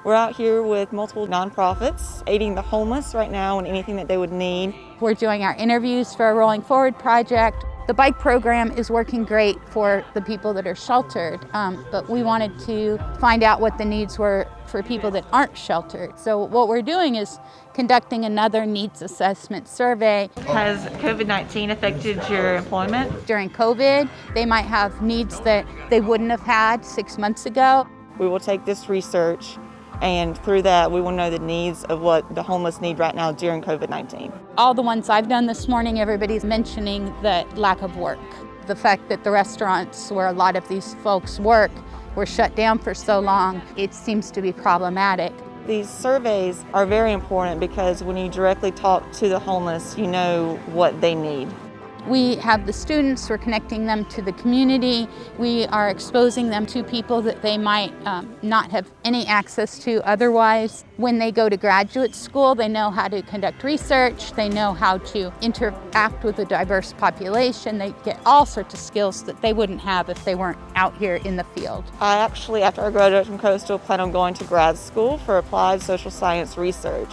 We're out here with multiple nonprofits aiding the homeless right now in anything that they would need. We're doing our interviews for a Rolling Forward project. The bike program is working great for the people that are sheltered, but we wanted to find out what the needs were for people that aren't sheltered. So what we're doing is conducting another needs assessment survey. Has COVID-19 affected your employment? During COVID, they might have needs that they wouldn't have had 6 months ago. We will take this research, and through that, we will know the needs of what the homeless need right now during COVID-19. All the ones I've done this morning, everybody's mentioning the lack of work. The fact that the restaurants where a lot of these folks work were shut down for so long, it seems to be problematic. These surveys are very important because when you directly talk to the homeless, you know what they need. We have the students, we're connecting them to the community. We are exposing them to people that they might not have any access to otherwise. When they go to graduate school, they know how to conduct research, they know how to interact with a diverse population. They get all sorts of skills that they wouldn't have if they weren't out here in the field. I actually, after I graduate from Coastal, plan on going to grad school for applied social science research.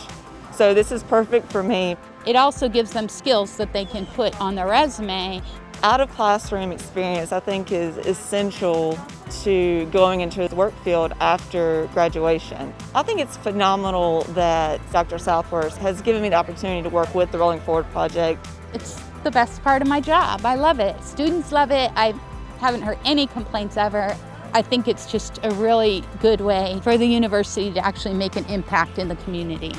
So this is perfect for me. It also gives them skills that they can put on their resume. Out of classroom experience, I think, is essential to going into the work field after graduation. I think it's phenomenal that Dr. Southworth has given me the opportunity to work with the Rolling Forward Project. It's the best part of my job. I love it. Students love it. I haven't heard any complaints ever. I think it's just a really good way for the university to actually make an impact in the community.